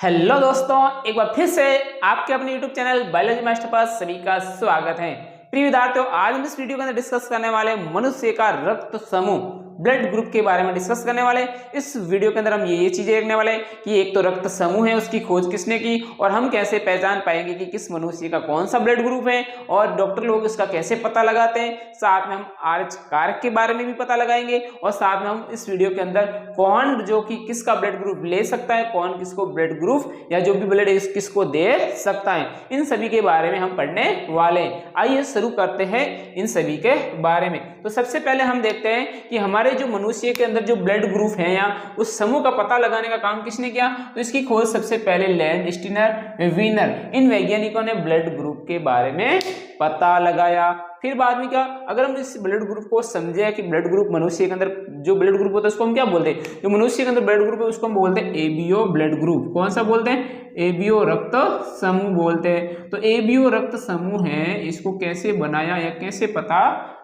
Hello दोस्तों, एक बार फिर से आपके अपने YouTube चैनल बायोलॉजी मास्टर पर सभी का स्वागत है। प्रिय विद्यार्थियों, आज हम इस वीडियो के अंदर डिस्कस करने वाले मनुष्य का रक्त समूह ब्लड ग्रुप के बारे में डिस्कस करने वाले। इस वीडियो के अंदर हम ये चीजें देखने वाले कि एक तो रक्त समूह है, उसकी खोज किसने की और हम कैसे पहचान पाएंगे कि किस मनुष्य का कौन सा ब्लड ग्रुप है और डॉक्टर लोग इसका कैसे पता लगाते हैं। साथ में हम आर्च कारक के बारे में भी पता लगाएंगे और साथ में हम इस वीडियो के अंदर कौन जो कि किसका ब्लड ग्रुप ले सकता है, कौन किसको ब्लड ग्रुप या जो भी ब्लड है किसको दे सकता है, इन सभी के बारे में हम पढ़ने वाले हैं। आइए शुरू करते हैं इन सभी के बारे में। तो सबसे पहले हम देखते हैं कि हमारे जो मनुष्य के अंदर जो ब्लड ग्रुप है या उस समूह का पता लगाने का काम किसने किया। तो इसकी खोज सबसे पहले लैंडस्टीनर, वीनर, इन वैज्ञानिकों ने ब्लड ग्रुप के बारे में पता लगाया। फिर बाद में क्या, अगर हम इस ब्लड ग्रुप को समझे कि ब्लड ग्रुप मनुष्य के अंदर जो ब्लड ग्रुप होता है उसको हम क्या बोलते हैं, जो मनुष्य के अंदर ब्लड ग्रुप है उसको हम बोलते हैं एबीओ ब्लड ग्रुप। कौन सा बोलते हैं? एबीओ रक्त समूह बोलते हैं। तो एबीओ रक्त समूह है, इसको कैसे बनाया या कैसे पता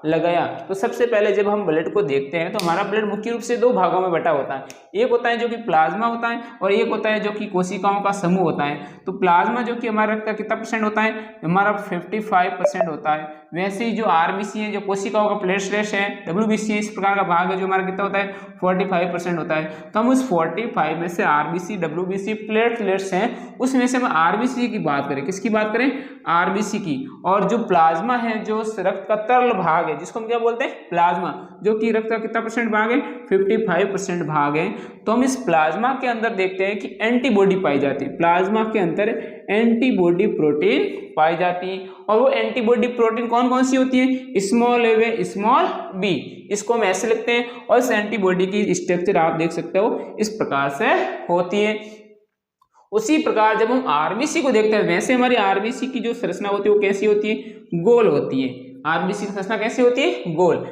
लगाया। तो सबसे पहले जब हम ब्लड को देखते हैं तो हमारा ब्लड मुख्य रूप से दो भागों में बटा होता है। एक होता है जो कि प्लाज्मा होता है और एक होता है जो कि कोशिकाओं का समूह होता है। तो प्लाज्मा जो कि हमारा रक्त का कितना परसेंट होता है, हमारा 55% होता है। वैसे ही जो आरबीसी है, जो कोशिकाओं का प्लेटलेट्स है, डब्ल्यूबीसी है, इस प्रकार का भाग है जो हमारा कितना होता है, 45% होता है। तो हम उस 45 में से आरबीसी, डब्ल्यूबीसी, प्लेटलेट्स हैं, उसमें से हम आरबीसी की बात करें, किसकी बात करें, आरबीसी की। और जो प्लाज्मा है, जो रक्त का तरल भाग है जिसको हम क्या बोलते हैं, प्लाज्मा, जो कि रक्त का कितना परसेंट भाग है, 55% भाग है। तो हम इस प्लाज्मा के अंदर देखते हैं कि एंटीबॉडी पाई जाती है। प्लाज्मा के अंदर एंटीबॉडी प्रोटीन पाई जाती है और वो एंटीबॉडी प्रोटीन कौन कौन सी होती है, स्मॉल ए व स्मॉल बी, इसको हम ऐसे लिखते हैं। और इस एंटीबॉडी की स्ट्रक्चर आप देख सकते हो इस प्रकार से होती है। उसी प्रकार जब हम आरबीसी को देखते हैं, वैसे हमारी आरबीसी की जो संरचना होती है वो कैसी होती है, गोल होती है। आरबीसी की संरचना कैसी होती है, गोल।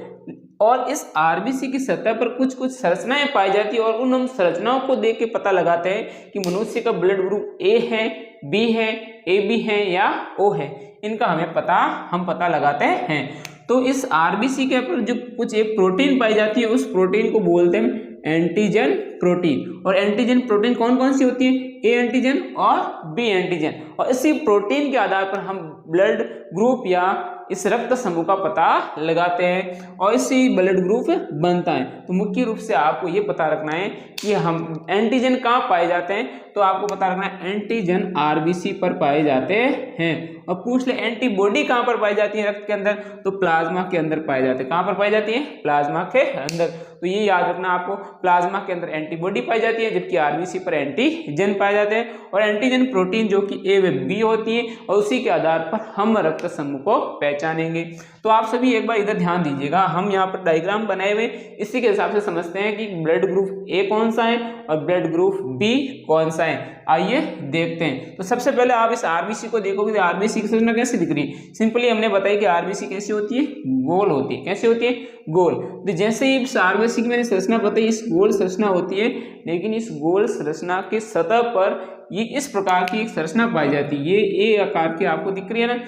और इस आरबीसी की सतह पर कुछ कुछ संरचनाएं पाई जाती है और उन हम संरचनाओं को देख के पता लगाते हैं कि मनुष्य का ब्लड ग्रुप ए है, बी है, ए बी है या ओ है। इनका हम पता लगाते हैं। तो इस आरबीसी के ऊपर जो कुछ एक प्रोटीन पाई जाती है, उस प्रोटीन को बोलते हैं एंटीजन प्रोटीन। और एंटीजन प्रोटीन कौन कौन सी होती है, ए एंटीजन और बी एंटीजन। और इसी प्रोटीन के आधार पर हम ब्लड ग्रुप या इस रक्त समूह का पता लगाते हैं और इसी ब्लड ग्रुप बनता है। तो मुख्य रूप से आपको ये पता रखना है कि हम एंटीजन कहाँ पाए जाते हैं। तो आपको पता रखना है एंटीजन आरबीसी पर पाए जाते हैं। और पूछ ले एंटीबॉडी कहाँ पर पाई जाती है रक्त के अंदर, तो प्लाज्मा के अंदर पाई जाती है। कहाँ पर पाई जाती है, प्लाज्मा के अंदर। तो ये याद रखना आपको, प्लाज्मा के अंदर एंटीबॉडी पाई जाती है जबकि आरबीसी पर एंटीजन पाए जाते हैं। और एंटीजन प्रोटीन जो कि ए व बी होती है और उसी के आधार पर हम रक्त समूह को पहचानेंगे। तो आप सभी एक बार इधर ध्यान दीजिएगा, हम यहाँ पर डायग्राम बनाए हुए इसी के हिसाब से समझते हैं कि ब्लड ग्रुप ए कौन सा है और ब्लड ग्रुप बी कौन सा है। आइए देखते हैं। तो सबसे पहले आप इस आरबीसी को देखोगे, आरबीसी की संरचना कैसे दिख रही है। सिंपली हमने बताया कि आरबीसी कैसी होती है, गोल होती है। कैसे होती है, गोल। तो जैसे ही इस आरबीसी की मैंने संरचना बताई, इस गोल संरचना होती है, लेकिन इस गोल संरचना की सतह पर ये इस प्रकार की एक संरचना पाई जाती है। ये ए आकार की आपको दिख रही है ना,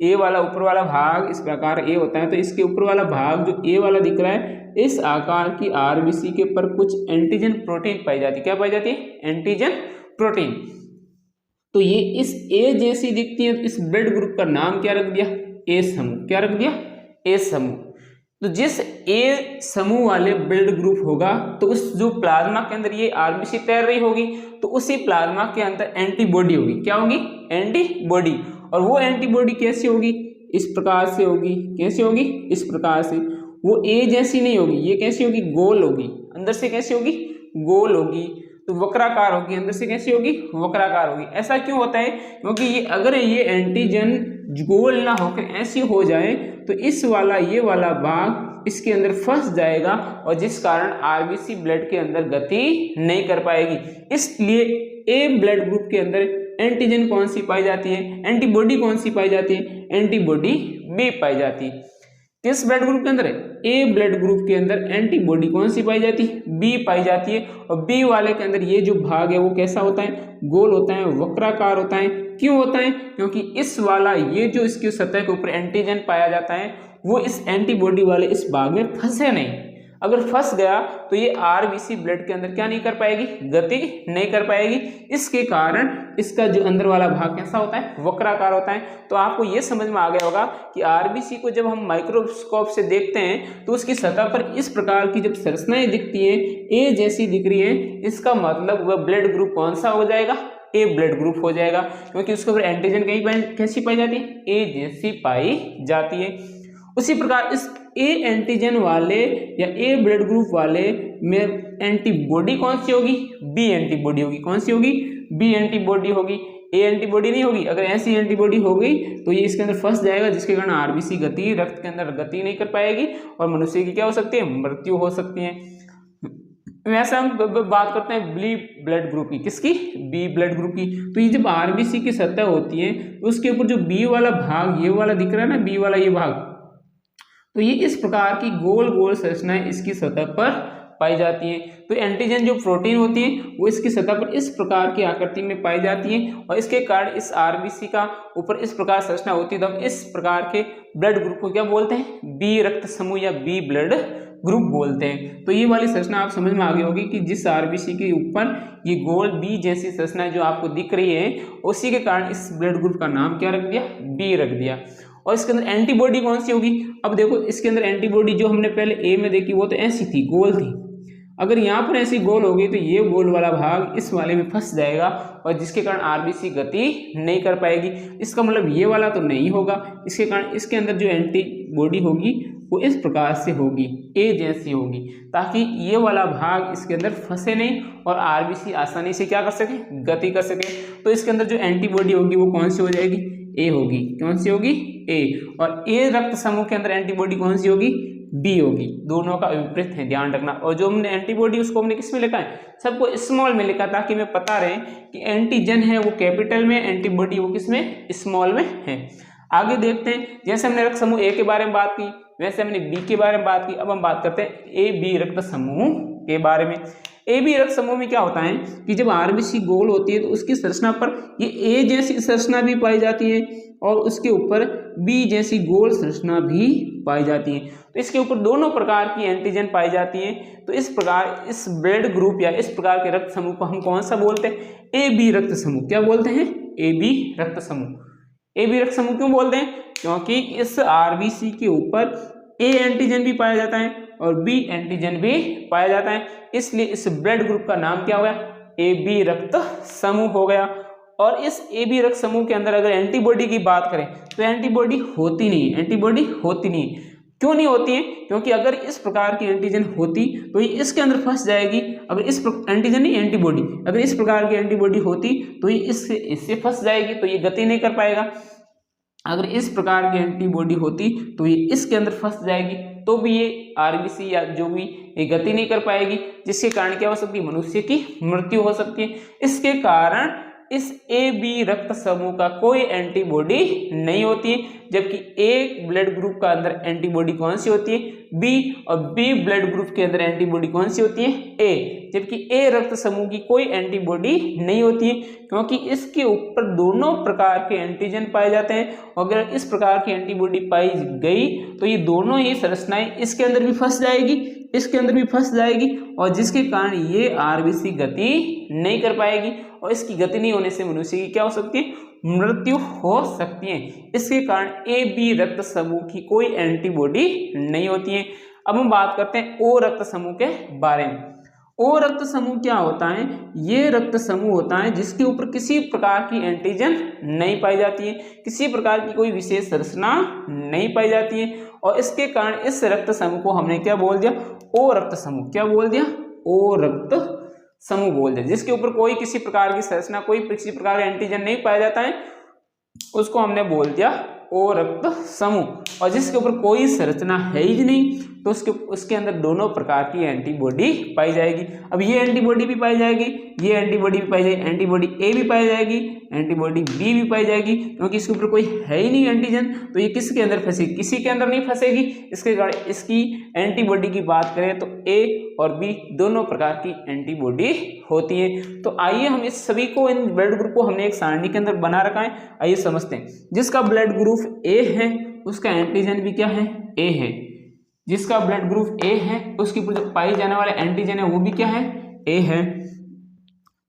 ए वाला ऊपर वाला भाग इस प्रकार ए होता है। तो इसके ऊपर वाला भाग जो ए वाला दिख रहा है, इस आकार की आरबीसी के पर कुछ एंटीजन प्रोटीन पाई जाती है। क्या पाई जाती है, एंटीजन प्रोटीन। तो ये इस ए जैसी दिखती है। इस ब्लड ग्रुप का नाम क्या रख दिया, ए समूह। क्या रख दिया, ए समूह। तो जिस ए समूह वाले ब्लड ग्रुप होगा तो उस जो प्लाज्मा के अंदर ये आरबीसी तैर रही होगी, तो उसी प्लाज्मा के अंदर एंटीबॉडी होगी। क्या होगी, एंटीबॉडी। और वो एंटीबॉडी कैसी होगी, इस प्रकार से होगी। कैसी होगी, इस प्रकार से। वो ए जैसी नहीं होगी, ये कैसी होगी, गोल होगी। अंदर से कैसी होगी, गोल होगी। तो वक्राकार होगी, अंदर से कैसी होगी, वक्राकार होगी। ऐसा क्यों होता है, क्योंकि ये अगर ये एंटीजन गोल ना होकर ऐसी हो जाए तो इस वाला ये वाला भाग इसके अंदर फंस जाएगा और जिस कारण आरबीसी ब्लड के अंदर गति नहीं कर पाएगी। इसलिए ए ब्लड ग्रुप के अंदर एंटीजन कौन सी पाई जाती है, एंटीबॉडी कौन सी पाई जाती है, एंटीबॉडी बी पाई जाती है। किस ब्लड ग्रुप के अंदर है, ए ब्लड ग्रुप के अंदर एंटीबॉडी कौन सी पाई जाती है, बी पाई जाती है। और बी वाले के अंदर ये जो भाग है वो कैसा होता है, गोल होता है, वक्राकार होता है। क्यों होता है, क्योंकि इस वाला ये जो इसकी सतह के ऊपर एंटीजन पाया जाता है वो इस एंटीबॉडी वाले इस भाग में फंसे नहीं। अगर फंस गया तो ये आरबीसी ब्लड के अंदर क्या नहीं कर पाएगी, गति नहीं कर पाएगी। इसके कारण इसका जो अंदर वाला भाग कैसा होता है, वक्राकार होता है। तो आपको ये समझ में आ गया होगा कि आरबीसी को जब हम माइक्रोस्कोप से देखते हैं तो उसकी सतह पर इस प्रकार की जब संरचनाएं दिखती हैं, ए जैसी दिख रही है, इसका मतलब वह ब्लड ग्रुप कौन सा हो जाएगा, ए ब्लड ग्रुप हो जाएगा, क्योंकि उसके ऊपर एंटीजन कैसी पाई जाती है, ए जैसी पाई जाती है। उसी प्रकार इस ए एंटीजन वाले या ए ब्लड ग्रुप वाले में एंटीबॉडी कौन सी होगी, बी एंटीबॉडी होगी। कौन सी होगी, बी एंटीबॉडी होगी, ए एंटीबॉडी नहीं होगी। अगर ऐसी एंटीबॉडी हो गई तो ये इसके अंदर फंस जाएगा, जिसके कारण आरबीसी गति, रक्त के अंदर गति नहीं कर पाएगी और मनुष्य की क्या हो सकती है, मृत्यु हो सकती है। वैसे हम बात करते हैं बी ब्लड ग्रुप की, किसकी, बी ब्लड ग्रुप की। तो ये जब आरबीसी की सतह होती है उसके ऊपर जो बी वाला भाग, ये वाला दिख रहा है ना, बी वाला ये भाग, तो ये इस प्रकार की गोल गोल संरचनाएं इसकी सतह पर पाई जाती हैं। तो एंटीजन जो प्रोटीन होती है वो इसकी सतह पर इस प्रकार की आकृति में पाई जाती है और इसके कारण इस आरबीसी का ऊपर इस प्रकार संरचना होती है। तो हम इस प्रकार के ब्लड ग्रुप को क्या बोलते हैं, बी रक्त समूह या बी ब्लड ग्रुप बोलते हैं। तो ये वाली संरचना आप समझ में आ गई होगी कि जिस आरबीसी के ऊपर ये गोल बी जैसी संरचना जो आपको दिख रही है, उसी के कारण इस ब्लड ग्रुप का नाम क्या रख दिया, बी रख दिया। और इसके अंदर एंटीबॉडी कौन सी होगी, अब देखो इसके अंदर एंटीबॉडी जो हमने पहले ए में देखी वो तो ऐसी थी, गोल थी। अगर यहाँ पर ऐसी गोल होगी तो ये गोल वाला भाग इस वाले में फंस जाएगा और जिसके कारण आरबीसी गति नहीं कर पाएगी। इसका मतलब ये वाला तो नहीं होगा, इसके कारण इसके अंदर जो एंटीबॉडी होगी वो इस प्रकार से होगी, ए जैसी होगी, ताकि ये वाला भाग इसके अंदर फंसे नहीं और आरबीसी आसानी से क्या कर सके, गति कर सके। तो इसके अंदर जो एंटीबॉडी होगी वो कौन सी हो जाएगी, ए होगी। कौन सी होगी, ए। और ए रक्त समूह के अंदर एंटीबॉडी कौन सी होगी, बी होगी। दोनों का विपरीत है, ध्यान रखना। और जो हमने एंटीबॉडी उसको हमने किस में लिखा है, सबको स्मॉल में लिखा, ताकि हमें पता रहे कि एंटीजन है वो कैपिटल में, एंटीबॉडी वो किस में, स्मॉल में है। आगे देखते हैं, जैसे हमने रक्त समूह ए के बारे में बात की वैसे हमने बी के बारे में बात की। अब हम बात करते हैं ए बी रक्त समूह के बारे में। ए बी रक्त समूह में क्या होता है कि जब आरबीसी गोल होती है तो उसकी संरचना पर ये ए जैसी संरचना भी पाई जाती है और उसके ऊपर बी जैसी गोल संरचना भी पाई जाती है। तो इसके ऊपर दोनों प्रकार की एंटीजन पाई जाती है। तो इस प्रकार इस ब्लड ग्रुप या इस प्रकार के रक्त समूह को हम कौन सा बोलते हैं, ए बी रक्त समूह। क्या बोलते हैं, ए बी रक्त समूह। ए बी रक्त समूह क्यों बोलते हैं, क्योंकि इस आरबीसी के ऊपर ए एंटीजन भी पाया जाता है और बी एंटीजन भी पाया जाता है, इसलिए इस ब्लड ग्रुप का नाम क्या हो गया, ए बी रक्त समूह हो गया। और इस ए बी रक्त समूह के अंदर अगर एंटीबॉडी की बात करें तो एंटीबॉडी होती नहीं है। एंटीबॉडी होती नहीं है, क्यों नहीं होती है, क्योंकि अगर इस प्रकार की एंटीजन होती तो ये इसके अंदर फंस जाएगी। अगर इस एंटीजन नहीं, एंटीबॉडी, अगर इस प्रकार की एंटीबॉडी होती तो ये इससे फंस जाएगी, तो ये गति नहीं कर पाएगा। अगर इस प्रकार की एंटीबॉडी होती तो ये इसके अंदर फंस जाएगी, तो भी ये आरबीसी या जो भी ये गति नहीं कर पाएगी, जिसके कारण क्या हो सकती है, मनुष्य की मृत्यु हो सकती है। इसके कारण इस ए बी रक्त समूह का कोई एंटीबॉडी नहीं होती है, जबकि ए ब्लड ग्रुप का अंदर एंटीबॉडी कौन सी होती है, बी, और बी ब्लड ग्रुप के अंदर एंटीबॉडी कौन सी होती है, ए। जबकि ए रक्त समूह की कोई एंटीबॉडी नहीं होती है, क्योंकि इसके ऊपर दोनों प्रकार के एंटीजन पाए जाते हैं। अगर इस प्रकार की एंटीबॉडी पाई गई तो ये दोनों ही संरचनाएं इसके अंदर भी फंस जाएगी, इसके अंदर भी फंस जाएगी, और जिसके कारण ये आरबीसी गति नहीं कर पाएगी, और इसकी गति नहीं होने से मनुष्य की क्या हो सकती है, मृत्यु हो सकती है। इसके कारण ए बी रक्त समूह की कोई एंटीबॉडी नहीं होती है। अब हम बात करते हैं ओ रक्त समूह के बारे में। ओ रक्त समूह क्या होता है, ये रक्त समूह होता है जिसके ऊपर किसी प्रकार की एंटीजन नहीं पाई जाती है, किसी प्रकार की कोई विशेष संरचना नहीं पाई जाती है, और इसके कारण इस रक्त समूह को हमने क्या बोल दिया, ओ रक्त समूह। क्या बोल दिया, ओ रक्त समूह बोल दिया। जिसके ऊपर कोई किसी प्रकार की संरचना, कोई किसी प्रकार का एंटीजन नहीं पाया जाता है, उसको हमने बोल दिया ओ रक्त समूह। और जिसके ऊपर कोई संरचना है ही नहीं तो उसके अंदर दोनों प्रकार की एंटीबॉडी पाई जाएगी। अब ये एंटीबॉडी भी पाई जाएगी, ये एंटीबॉडी भी पाई जाएगी, एंटीबॉडी ए भी पाई जाएगी, एंटीबॉडी बी भी पाई जाएगी, क्योंकि इसके ऊपर कोई है ही नहीं एंटीजन, तो ये किसके अंदर फंसेगी, किसी के अंदर नहीं फंसेगी। इसके कारण इसकी एंटीबॉडी की बात करें तो ए और बी दोनों प्रकार की एंटीबॉडी होती है। तो आइए हम इस सभी को, इन ब्लड ग्रुप को हमने एक सारणी के अंदर बना रखा है, आइए समझते हैं। जिसका ब्लड ग्रुप ए है उसका एंटीजन भी क्या है, ए है। जिसका ब्लड ग्रुप ए है उसके ऊपर जो पाई जाने वाला एंटीजन है वो भी क्या है, ए है।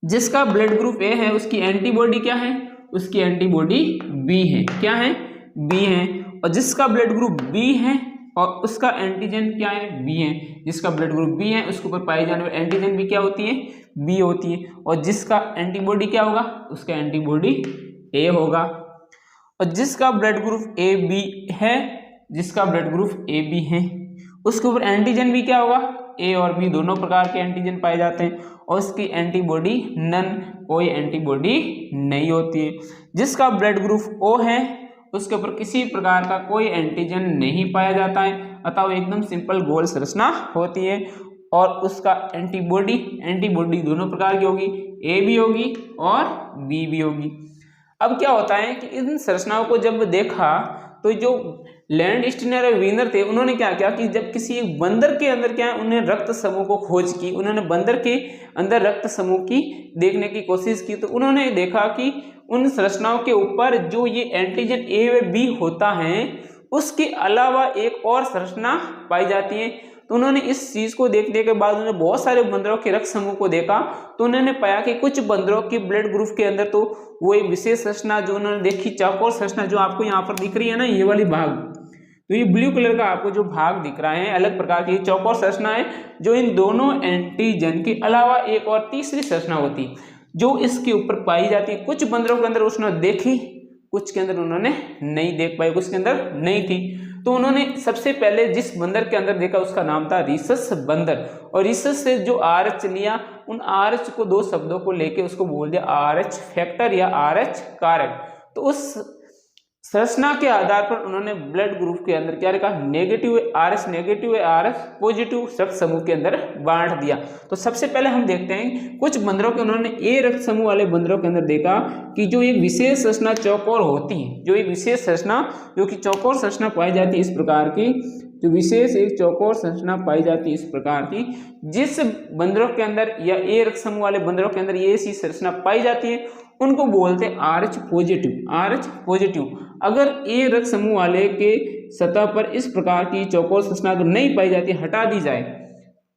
जिसका ब्लड ग्रुप ए है उसकी एंटीबॉडी क्या है, उसकी एंटीबॉडी बी है, क्या है, बी है। और जिसका ब्लड ग्रुप बी है और उसका एंटीजन क्या है, बी है। जिसका ब्लड ग्रुप बी है उसके ऊपर पाई जाने वाली एंटीजन भी क्या होती है, बी होती है। और जिसका एंटीबॉडी क्या होगा, उसका एंटीबॉडी ए होगा। और जिसका ब्लड ग्रुप ए बी है, जिसका ब्लड ग्रुप ए बी है उसके ऊपर एंटीजन भी क्या होगा, ए और बी दोनों प्रकार के एंटीजन पाए जाते हैं। और उसकी एंटीबॉडी नन, कोई एंटीबॉडी नहीं होती है। जिसका ब्लड ग्रुप ओ है उसके ऊपर किसी प्रकार का कोई एंटीजन नहीं पाया जाता है, अतः वो एकदम सिंपल गोल संरचना होती है। और उसका एंटीबॉडी दोनों प्रकार की होगी, ए भी होगी और बी भी होगी। अब क्या होता है कि इन संरचनाओं को जब देखा तो जो लैंडस्टीनर और वीनर थे उन्होंने क्या किया कि जब किसी एक बंदर के अंदर क्या है, उन्हें रक्त समूह को खोज की, उन्होंने बंदर के अंदर रक्त समूह की देखने की कोशिश की। तो उन्होंने देखा कि उन संरचनाओं के ऊपर जो ये एंटीजन ए व बी होता है उसके अलावा एक और संरचना पाई जाती है। तो उन्होंने इस चीज को देखने के बाद उन्होंने बहुत सारे बंदरों के रक्त समूह को देखा, तो उन्होंने पाया कि कुछ बंदरों के ब्लड ग्रुप के अंदर तो वो एक विशेष संरचना जो उन्होंने देखी, चौकोर संरचना जो आपको यहाँ पर दिख रही है ना, ये वाली भाग, तो ये ब्लू कलर का आपको जो भाग दिख रहा है अलग प्रकार की चौकोर संरचना है, जो इन दोनों एंटीजन के अलावा एक और तीसरी संरचना होती जो इसके ऊपर पाई जाती है। कुछ बंदरों के अंदर उसने देखी, कुछ के अंदर उन्होंने नहीं देख पाई, कुछ के अंदर नहीं थी। तो उन्होंने सबसे पहले जिस बंदर के अंदर देखा उसका नाम था रीसस बंदर, और रीसस से जो आरएच लिया, उन आरएच को दो शब्दों को लेके उसको बोल दिया आरएच फैक्टर या आरएच कारक। तो उस संरचना के आधार पर उन्होंने ब्लड ग्रुप के अंदर क्या लिखा, negative RH negative RH positive रक्त समूह के अंदर बांट दिया। तो सबसे पहले हम देखते हैं कुछ बंदरों के उन्होंने ए रक्त समूह वाले बंदरों के अंदर देखा कि जो एक विशेष संरचना चौकोर होती है, जो एक विशेष संरचना जो कि चौकोर संरचना पाई जाती है इस प्रकार की, जो विशेष एक चौकोर संरचना पाई जाती है इस प्रकार की, जिस बंदरों के अंदर या ए रक्त समूह वाले बंदरों के अंदर ये ऐसी संरचना पाई जाती है उनको बोलते हैं आरएच पॉजिटिव, आरएच पॉजिटिव। अगर ए रक्त समूह वाले के सतह पर इस प्रकार की चौकोर संरचना अगर नहीं पाई जाती, हटा दी जाए,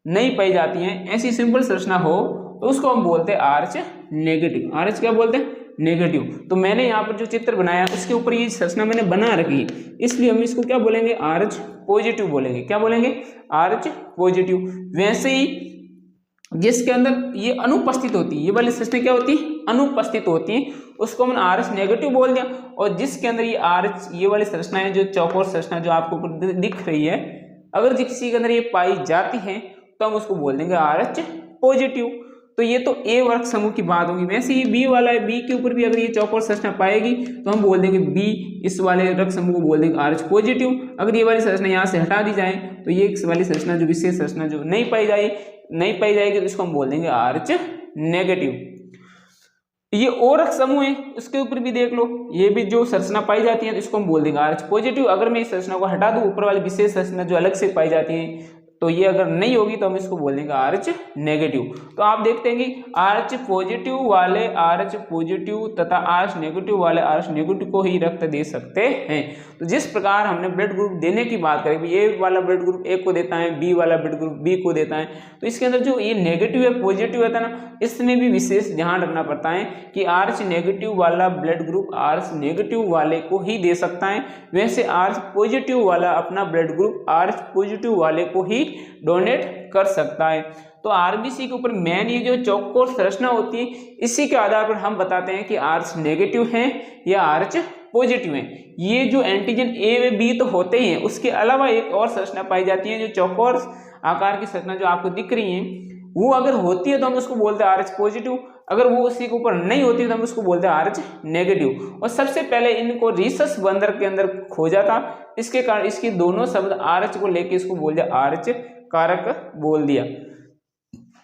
नहीं पाई जाती है, ऐसी सिंपल संरचना हो तो उसको हम बोलते हैं आरएच नेगेटिव। आरएच क्या बोलते हैं, नेगेटिव। तो मैंने यहाँ पर जो चित्र बनाया उसके ऊपर ये संरचना मैंने बना रखी है, इसलिए हम इसको क्या बोलेंगे, आरएच पॉजिटिव बोलेंगे। क्या बोलेंगे, आरएच पॉजिटिव। वैसे ही जिसके अंदर ये अनुपस्थित होती है, ये वाली संरचना क्या होती है, अनुपस्थित होती है, उसको हमने आरएच नेगेटिव बोल दिया। और जिसके अंदर ये आरएच ये वाली संरचना है, जो चौकोर संरचना जो आपको ऊपर दिख रही है, अगर किसी के अंदर ये पाई जाती है तो हम उसको बोल देंगे आरएच पॉजिटिव। तो ये तो ए वर्ग समूह की बात होगी। वैसे ही बी वाला है, बी के ऊपर भी अगर ये चौकोर संरचना पाएगी तो हम बोल देंगे बी, इस वाले रक्त समूह को बोल देंगे आरएच पॉजिटिव। अगर ये वाली संरचना यहाँ से हटा दी जाए तो ये इस वाली संरचना जो विशेष संरचना जो नहीं पाई जाएगी तो इसको हम बोल देंगे आरएच नेगेटिव। ये और रक्त समूह है, उसके ऊपर भी देख लो, ये भी जो संरचना पाई जाती है तो इसको हम बोल देंगे आरएच पॉजिटिव। अगर मैं इस संरचना को हटा दूं, ऊपर वाली विशेष संरचना जो अलग से पाई जाती है तो ये अगर नहीं होगी तो हम इसको बोल देंगे आरएच नेगेटिव। तो आप देखते हैं कि आरएच पॉजिटिव वाले आरएच पॉजिटिव तथा आरएच नेगेटिव वाले आरएच नेगेटिव को ही रक्त दे सकते हैं। तो जिस प्रकार हमने ब्लड ग्रुप देने की बात करें, ए वाला ब्लड ग्रुप ए को देता है, बी वाला ब्लड ग्रुप बी को देता है, तो इसके अंदर जो ये नेगेटिव है पॉजिटिव होता है ना, इसमें भी विशेष ध्यान रखना पड़ता है कि आरएच नेगेटिव वाला ब्लड ग्रुप आरएच नेगेटिव वाले को ही दे सकता है। वैसे आरएच पॉजिटिव वाला अपना ब्लड ग्रुप आरएच पॉजिटिव वाले को ही डोनेट कर सकता है। तो आरबीसी के ऊपर मेन ये जो चौकोर संरचना होती है, इसी के आधार पर हम बताते हैं कि आरएच नेगेटिव है या आरएच पॉजिटिव है। ये जो एंटीजन ए व बी तो होते ही हैं, उसके अलावा एक और संरचना पाई जाती है जो चौकोर आकार की संरचना जो आपको दिख रही है, वो अगर होती है तो हम उसको बोलते हैं आरएच पॉजिटिव। अगर वो उसी के ऊपर नहीं होती तो हम उसको बोलते हैं आरएच नेगेटिव। और सबसे पहले इनको रीसस बंदर के अंदर खोजा था, इसके कारण इसकी दोनों शब्द आरएच को लेके इसको बोल दिया आरएच कारक बोल दिया।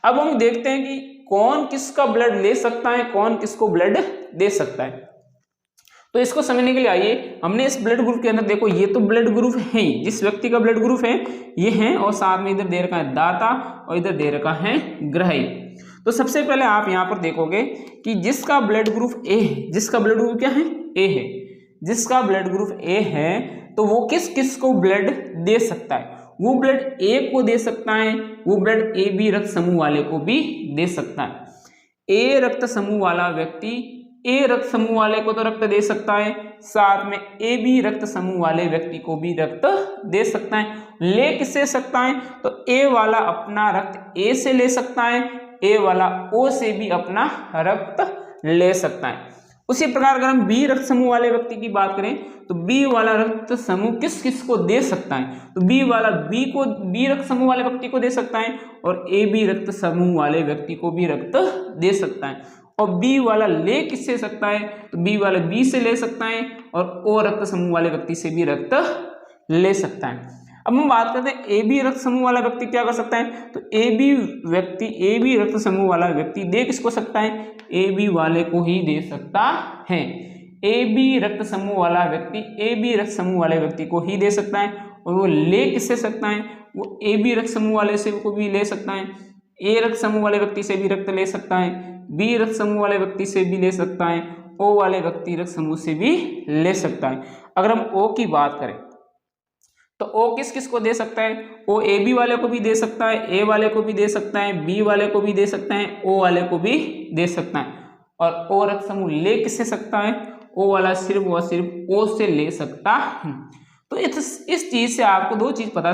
अब हम देखते हैं कि कौन किसका ब्लड ले सकता है, कौन किसको ब्लड दे सकता है। तो इसको समझने के लिए आइए, हमने इस ब्लड ग्रुप के अंदर देखो, ये तो ब्लड ग्रुप है, जिस व्यक्ति का ब्लड ग्रुप है ये है, और साथ में इधर दे रखा है दाता और इधर दे रखा है ग्राही। तो सबसे पहले आप यहाँ पर देखोगे कि जिसका ब्लड ग्रुप ए है, जिसका ब्लड ग्रुप क्या है, ए है, जिसका ब्लड ग्रुप ए है तो वो किस किस को ब्लड दे सकता है, वो ब्लड ए को दे सकता है, वो ब्लड ए बी रक्त समूह वाले को भी दे सकता है। ए रक्त समूह वाला व्यक्ति ए रक्त समूह वाले को तो रक्त दे सकता है, साथ में ए बी रक्त समूह वाले व्यक्ति को भी रक्त दे सकता है। ले किससे सकता है? तो ए वाला अपना रक्त ए से ले सकता है, ए वाला ओ से भी अपना रक्त ले सकता है। उसी प्रकार अगर हम बी रक्त समूह वाले व्यक्ति की बात करें तो बी वाला रक्त समूह किस किस को दे सकता है? तो बी वाला बी रक्त समूह वाले व्यक्ति को दे सकता है और ए बी रक्त समूह वाले व्यक्ति को भी रक्त दे सकता है। और बी वाला ले किससे सकता है? तो बी वाला बी से ले सकता है और ओ रक्त समूह वाले व्यक्ति से भी रक्त ले सकता है। अब हम बात करते हैं ए बी रक्त समूह वाला व्यक्ति क्या कर सकता है? तो ए बी रक्त समूह वाला व्यक्ति दे किसको सकता है? ए बी वाले को ही दे सकता है। ए बी रक्त समूह वाला व्यक्ति ए बी रक्त समूह वाले व्यक्ति को ही दे सकता है और वो ले किससे सकता है? वो ए बी रक्त समूह वाले से को भी ले सकता है, ए रक्त समूह वाले व्यक्ति से भी रक्त ले सकता है, बी रक्त समूह वाले व्यक्ति से भी ले सकता है, ओ वाले व्यक्ति रक्त समूह से भी ले सकता है। अगर हम ओ की बात करें तो ओ किस किस को दे सकता है? ओ ए बी वाले को भी दे सकता है, ए वाले को भी दे सकता है, बी वाले को भी दे सकता है, ओ वाले को भी दे सकता है। और ओ रक्त समूह ले किससे सकता है? ओ वाला सिर्फ व सिर्फ ओ से ले सकता है। तो इस चीज से आपको दो चीज पता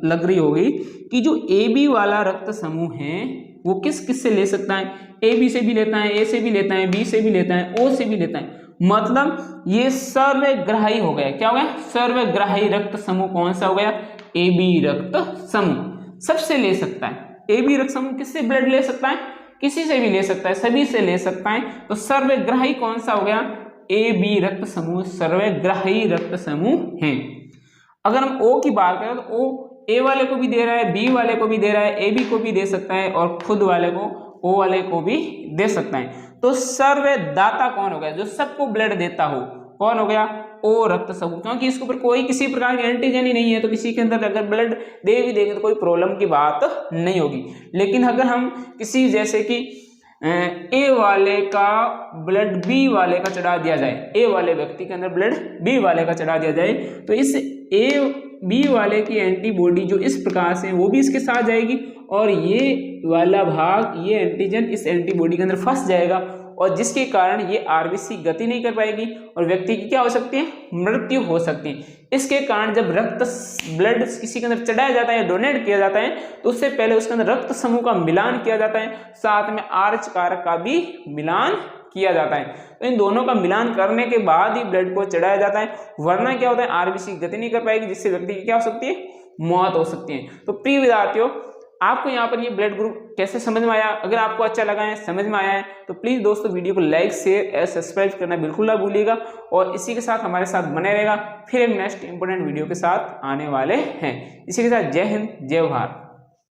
लग रही होगी कि जो ए बी वाला रक्त समूह है वो किस किस से ले सकता है? ए बी से भी लेता है, ए से भी लेता है, बी से भी लेता है, ओ से भी लेता है। मतलब ये सर्वग्राही हो गया। क्या हो गया? सर्वग्राही रक्त समूह कौन सा हो गया? ए बी रक्त समूह सबसे ले सकता है। ए बी रक्त समूह किससे ब्लड ले सकता है? किसी से भी ले सकता है, सभी से ले सकता है। तो सर्वग्राही कौन सा हो गया? ए बी रक्त समूह सर्वग्राही रक्त समूह है। अगर हम ओ की बात करें तो ओ ए वाले को भी दे रहा है, बी वाले को भी दे रहा है, ए बी को भी दे सकता है और खुद वाले को ओ वाले को भी दे सकता है। तो सर्वदाता कौन हो गया? जो सबको ब्लड देता हो कौन हो गया? ओ रक्त समूह, क्योंकि इसके ऊपर कोई किसी प्रकार की एंटीजन ही नहीं है तो किसी के अंदर अगर ब्लड दे भी देंगे तो कोई प्रॉब्लम की बात नहीं होगी। लेकिन अगर हम किसी जैसे कि ए वाले का ब्लड बी वाले का चढ़ा दिया जाए, ए वाले व्यक्ति के अंदर ब्लड बी वाले का चढ़ा दिया जाए तो इस ए बी वाले की एंटीबॉडी जो इस प्रकार से वो भी इसके साथ जाएगी और ये वाला भाग ये एंटीजन इस एंटीबॉडी के अंदर फंस जाएगा और जिसके कारण ये आरबीसी गति नहीं कर पाएगी और व्यक्ति की क्या हो सकती है? मृत्यु हो सकती है। इसके कारण जब ब्लड किसी के अंदर चढ़ाया जाता है या डोनेट किया जाता है तो उससे पहले उसके अंदर रक्त समूह का मिलान किया जाता है, साथ में आर्च कारक का भी मिलान किया जाता है। तो इन दोनों का मिलान करने के बाद ही ब्लड को चढ़ाया जाता है, वरना क्या होता है? आरबीसी गति नहीं कर पाएगी जिससे व्यक्ति की क्या हो सकती है? मौत हो सकती है। तो प्रिय विद्यार्थियों, आपको यहाँ पर ये ब्लड ग्रुप कैसे समझ में आया? अगर आपको अच्छा लगा है, समझ में आया है तो प्लीज़ दोस्तों वीडियो को लाइक शेयर और सब्सक्राइब करना बिल्कुल ना भूलिएगा और इसी के साथ हमारे साथ बने रहेगा। फिर हम नेक्स्ट इंपॉर्टेंट वीडियो के साथ आने वाले हैं। इसी के साथ जय हिंद, जय भारत।